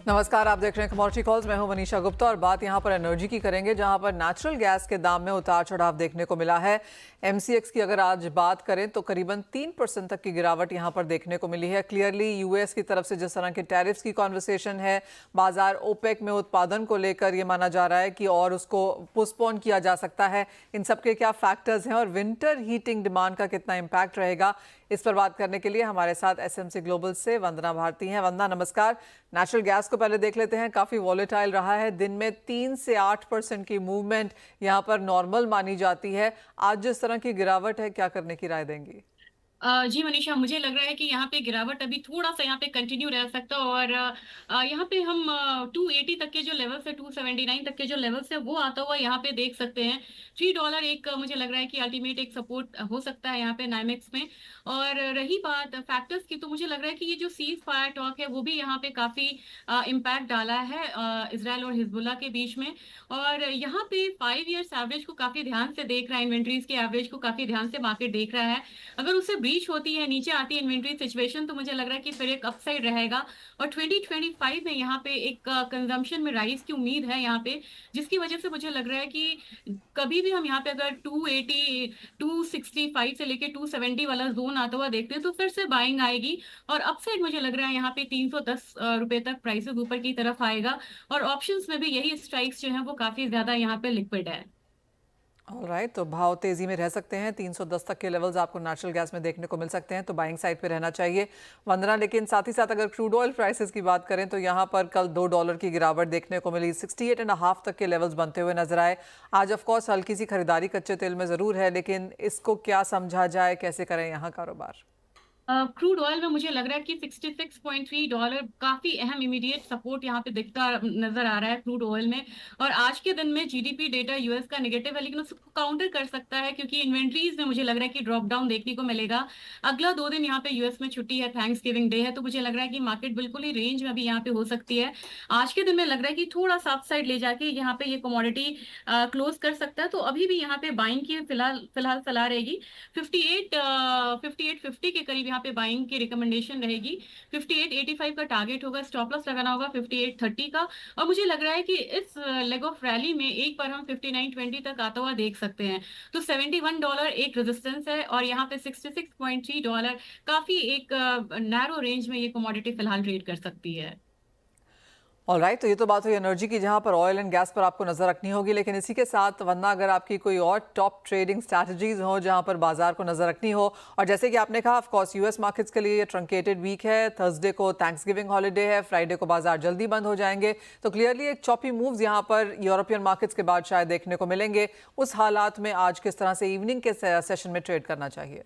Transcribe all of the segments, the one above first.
नमस्कार, आप देख रहे हैं कमोडिटी कॉल्स। मैं हूं मनीषा गुप्ता और बात यहां पर एनर्जी की करेंगे, जहां पर नेचुरल गैस के दाम में उतार चढ़ाव देखने को मिला है। एमसीएक्स की अगर आज बात करें तो करीबन 3% तक की गिरावट यहां पर देखने को मिली है। क्लियरली यूएस की तरफ से जिस तरह के टैरिफ्स की कॉन्वर्सेशन है, बाजार ओपेक में उत्पादन को लेकर ये माना जा रहा है कि और उसको पोस्टपोन किया जा सकता है। इन सबके क्या फैक्टर्स हैं और विंटर हीटिंग डिमांड का कितना इम्पैक्ट रहेगा, इस पर बात करने के लिए हमारे साथ एसएमसी ग्लोबल से वंदना भारती हैं। वंदना, नमस्कार। नेचुरल गैस को पहले देख लेते हैं। काफ़ी वॉलेटाइल रहा है, दिन में 3 से 8% की मूवमेंट यहाँ पर नॉर्मल मानी जाती है। आज जिस तरह की गिरावट है, क्या करने की राय देंगी? जी मनीषा, मुझे लग रहा है कि यहाँ पे गिरावट अभी थोड़ा सा यहाँ पे कंटिन्यू रह सकता है और यहाँ पे हम 280 तक के जो लेवल्स है, 279 तक के जो लेवल्स है वो आता हुआ यहाँ पे देख सकते हैं। $3 एक मुझे लग रहा है कि अल्टीमेट एक सपोर्ट हो सकता है यहाँ पे नाइमेक्स में। और रही बात फैक्टर्स की, तो मुझे लग रहा है कि ये जो सीज फायर टॉक है वो भी यहाँ पे काफी इम्पैक्ट डाला है इसराइल और हिजबुल्ला के बीच में। और यहाँ पे 5 ईयर्स एवरेज को काफी ध्यान से देख रहा है, इन्वेंट्रीज के एवरेज को काफी ध्यान से मार्केट देख रहा है। अगर उससे ब्रीच होती है, नीचे आती है इन्वेंट्री सिचुएशन, तो मुझे लग रहा है कि फिर एक अपसाइड रहेगा। और 2025 में यहाँ पे एक कंजम्पशन में राइज की उम्मीद है यहाँ पे, जिसकी वजह से मुझे लग रहा है कि कभी भी हम यहाँ पे अगर 280 265 से लेके 270 वाला जोन आता हुआ देखते हैं तो फिर से बाइंग आएगी। और अपसाइड मुझे लग रहा है यहाँ पे 310 रुपए तक प्राइसेस ऊपर की तरफ आएगा। और ऑप्शंस में भी यही स्ट्राइक्स जो है वो काफी ज्यादा यहाँ पे लिक्विड है। ऑलराइट, तो भाव तेजी में रह सकते हैं। 310 तक के लेवल्स आपको नेचुरल गैस में देखने को मिल सकते हैं, तो बाइंग साइड पे रहना चाहिए वंदना। लेकिन साथ ही साथ अगर क्रूड ऑयल प्राइसेस की बात करें तो यहाँ पर कल $2 की गिरावट देखने को मिली। 68.5 तक के लेवल्स बनते हुए नजर आए। आज ऑफकोर्स हल्की सी खरीदारी कच्चे तेल में जरूर है, लेकिन इसको क्या समझा जाए, कैसे करें यहाँ कारोबार? क्रूड ऑयल में मुझे लग रहा है कि $66.3 काफी अहम इमीडिएट सपोर्ट यहाँ पे दिखता नजर आ रहा है क्रूड ऑयल में। और आज के दिन में जीडीपी डेटा यूएस का नेगेटिव है, लेकिन उसको काउंटर कर सकता है क्योंकि इन्वेंट्रीज में मुझे लग रहा है कि ड्रॉप डाउन देखने को मिलेगा। अगला 2 दिन यहाँ पे यूएस में छुट्टी है, थैंक्स गिविंग डे है, तो मुझे लग रहा है कि मार्केट बिल्कुल ही रेंज में अभी यहाँ पे हो सकती है। आज के दिन में लग रहा है कि थोड़ा सा अपसाइड ले जाके यहाँ पे ये कमोडिटी क्लोज कर सकता है। तो अभी भी यहाँ पे बाइंग की फिलहाल फिलहाल सलाह रहेगी। 5850 के करीब यहाँ पे बाइंग की रिकमेंडेशन रहेगी। 5885 का टारगेट होगा, स्टॉप लॉस लगाना होगा 5830 का। और मुझे लग रहा है कि इस लेग ऑफ रैली में एक बार हम 5920 तक आता हुआ देख सकते हैं। तो $71 एक रेजिस्टेंस है और यहाँ पे $66.3 काफी एक नैरो रेंज में ये कमोडिटी फिलहाल ट्रेड कर सकती है। ऑलराइट, तो ये तो बात हुई एनर्जी की, जहां पर ऑयल एंड गैस पर आपको नजर रखनी होगी। लेकिन इसी के साथ वरना अगर आपकी कोई और टॉप ट्रेडिंग स्ट्रैटेजीज हो जहां पर बाजार को नजर रखनी हो, और जैसे कि आपने कहा, ऑफ कोर्स यूएस मार्केट्स के लिए ये ट्रंकेटेड वीक है। थर्सडे को थैंक्सगिविंग हॉलीडे है, फ्राइडे को बाजार जल्दी बंद हो जाएंगे, तो क्लियरली एक चॉपी मूव्स यहां पर यूरोपियन मार्केट्स के बाद शायद देखने को मिलेंगे। उस हालात में आज किस तरह से इवनिंग के सेशन में ट्रेड करना चाहिए?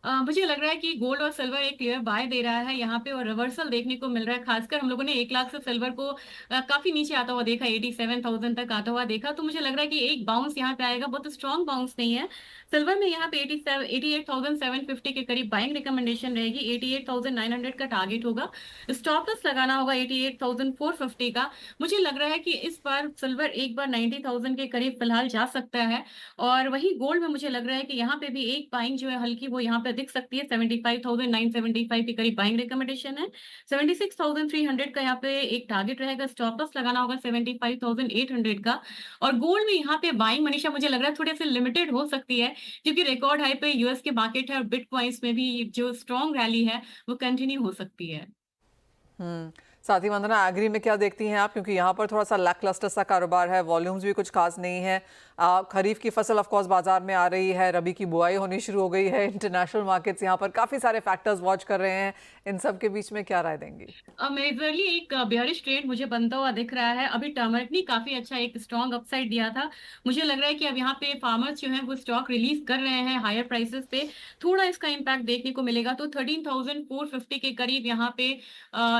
मुझे लग रहा है कि गोल्ड और सिल्वर एक क्लियर बाय दे रहा है यहाँ पे और रिवर्सल देखने को मिल रहा है। खासकर हम लोगों ने 1 लाख से सिल्वर को काफी नीचे आता हुआ देखा, 87,000 तक आता हुआ देखा। तो मुझे लग रहा है कि एक बाउंस यहाँ पे आएगा, बहुत स्ट्रॉन्ग बाउंस नहीं है। सिल्वर में यहाँ पे 88,750 के करीब बाइंग रिकमेंडेशन रहेगी। 88,900 का टारगेट होगा, स्टॉप लॉस लगाना होगा 88,450 का। मुझे लग रहा है कि इस बार सिल्वर एक बार 90,000 के करीब फिलहाल जा सकता है। और वही गोल्ड में मुझे लग रहा है कि यहाँ पे भी एक बाइंग जो है हल्की वो यहाँ पे दिख सकती है। 75,975 के करीब बाइंग रिकमेंडेशन है। 76,300 का यहाँ पे एक टारगेट रहेगा, स्टॉप लॉस लगाना होगा 75,800 का। और गोल्ड में यहाँ पे बाइंग मनीषा मुझे लग रहा है थोड़ी सी लिमिटेड हो सकती है, क्योंकि रिकॉर्ड हाई पे यूएस के मार्केट है और बिटकॉइंस में भी जो स्ट्रॉन्ग रैली है वो कंटिन्यू हो सकती है। साथ ही वंदना, एग्री में क्या देखती हैं आप? क्योंकि यहाँ पर थोड़ा सा लैकलस्टर सा कारोबार है, वॉल्यूम्स भी कुछ खास नहीं है। खरीफ की फसल ऑफ कोर्स बाजार में आ रही है, रबी की बुआई होनी शुरू हो गई है, इंटरनेशनल मार्केट्स यहाँ पर काफी सारे फैक्टर्स वॉच कर रहे हैं। इन सब के बीच में क्या राय देंगी? मेजरली एक बेयरिश ट्रेड मुझे बनता हुआ दिख रहा है। अभी टर्मरिक ने काफी अच्छा एक स्ट्रॉन्ग अपसाइड दिया था। मुझे लग रहा है कि अब यहाँ पे फार्मर्स जो हैं वो स्टॉक रिलीज कर रहे हैं हायर प्राइसेस पे, थोड़ा इसका इम्पैक्ट देखने को मिलेगा। तो 13,450 के करीब यहाँ पे,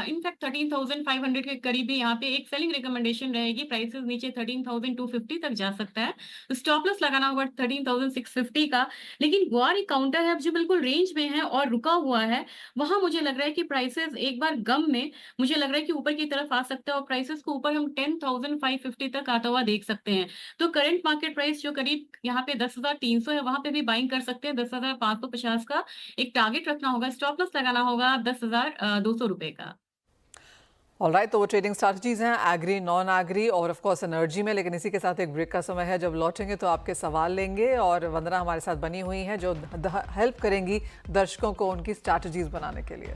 इनफैक्ट 13,500 के करीब भी यहाँ पे एक सेलिंग रिकमेंडेशन रहेगी। प्राइसेस नीचे 13,250 तक जा सकता है, स्टॉप लॉस लगाना होगा 13,650 का। लेकिन ग्वार एक काउंटर है जो बिल्कुल रेंज में है और रुका हुआ है। वहां मुझे लग रहा है कि प्राइसेस एक बार गम में मुझे लग रहा है कि ऊपर की तरफ आ सकता है और प्राइसेस को ऊपर हम 10,550 तक आता हुआ देख सकते हैं। तो करंट मार्केट प्राइस जो करीब यहाँ पे 10,300 है, वहां पे भी बाइंग कर सकते हैं। 10,550 का एक टारगेट रखना होगा, स्टॉप लॉस लगाना होगा 10,200 रुपए का। ऑलराइट, तो वो ट्रेडिंग स्ट्रैटेजीज हैं एग्री, नॉन एग्री और ऑफ कोर्स एनर्जी में। लेकिन इसी के साथ एक ब्रेक का समय है। जब लौटेंगे तो आपके सवाल लेंगे और वंदना हमारे साथ बनी हुई हैं जो हेल्प करेंगी दर्शकों को उनकी स्ट्रैटेजीज बनाने के लिए।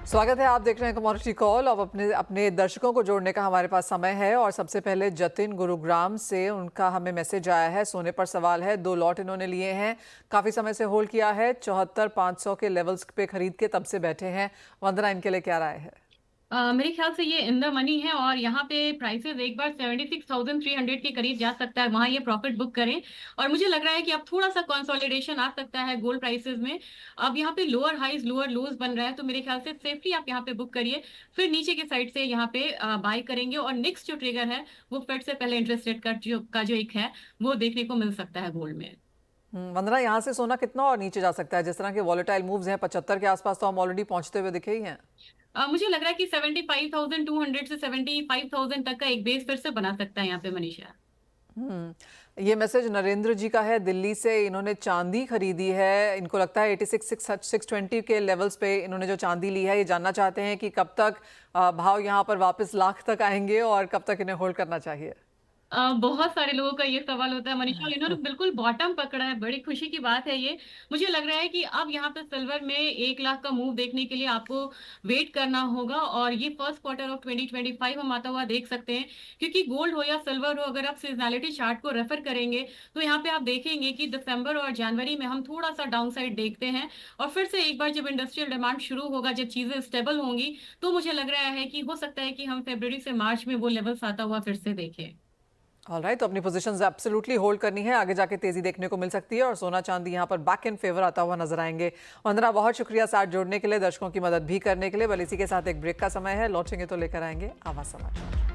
स्वागत है, आप देख रहे हैं कमोडिटी कॉल। अब अपने दर्शकों को जोड़ने का हमारे पास समय है और सबसे पहले जतिन गुरुग्राम से उनका हमें मैसेज आया है। सोने पर सवाल है, 2 लॉट इन्होंने लिए हैं, काफ़ी समय से होल्ड किया है, 74,500 के लेवल्स पे खरीद के तब से बैठे हैं। वंदना, इनके लिए क्या राय है? मेरे ख्याल से ये इन द मनी है और यहाँ पे प्राइसेस एक बार 76,300 के करीब जा सकता है, वहां ये प्रॉफिट बुक करें। और मुझे लग रहा है कि अब थोड़ा सा कंसोलिडेशन आ सकता है गोल्ड प्राइसेस में। अब यहाँ पे लोअर हाइज लोअर लोज बन रहा है, तो मेरे ख्याल से सेफली आप यहाँ पे बुक करिए, फिर नीचे की साइड से यहाँ पे बाय करेंगे। और नेक्स्ट जो ट्रिगर है वो फेड से पहले इंटरेस्ट रेट का जो एक है वो देखने को मिल सकता है गोल्ड में। वंदना, यहाँ से सोना कितना और नीचे जा सकता है? जिस तरह के वॉलेटाइल मूव्स हैं 75 के आसपास तो हम ऑलरेडी पहुंचते हुए दिखे ही हैं। मुझे लग रहा है कि 75,200 से 75,000 तक का एक बेस फिर से बना सकता है यहाँ पे मनीषा। ये मैसेज नरेंद्र जी का है दिल्ली से। इन्होंने चांदी खरीदी है, इनको लगता है 86,620 के लेवल्स पे इन्होंने जो चांदी ली है। ये जानना चाहते हैं कि कब तक भाव यहाँ पर वापस लाख तक आएंगे और कब तक इन्हें होल्ड करना चाहिए। बहुत सारे लोगों का ये सवाल होता है मनीषा, और इन्होंने बिल्कुल बॉटम पकड़ा है, बड़ी खुशी की बात है ये। मुझे लग रहा है कि अब यहाँ पे सिल्वर में 1 लाख का मूव देखने के लिए आपको वेट करना होगा, और ये फर्स्ट क्वार्टर ऑफ 2025 हम आता हुआ देख सकते हैं। क्योंकि गोल्ड हो या सिल्वर हो, अगर आप सीजनैलिटी चार्ट को रेफर करेंगे तो यहाँ पे आप देखेंगे कि दिसंबर और जनवरी में हम थोड़ा सा डाउन साइड देखते हैं, और फिर से एक बार जब इंडस्ट्रियल डिमांड शुरू होगा, जब चीजें स्टेबल होंगी, तो मुझे लग रहा है कि हो सकता है कि हम फरवरी से मार्च में वो लेवल्स आता हुआ फिर से देखें। ऑलराइट, तो अपनी पोजीशंस एब्सोल्युटली होल्ड करनी है, आगे जाके तेजी देखने को मिल सकती है और सोना चांदी यहाँ पर बैक इन फेवर आता हुआ नजर आएंगे। वंदना, बहुत शुक्रिया साथ जोड़ने के लिए, दर्शकों की मदद भी करने के लिए। बल इसी के साथ एक ब्रेक का समय है, लौटेंगे तो लेकर आएंगे आवाज समाचार।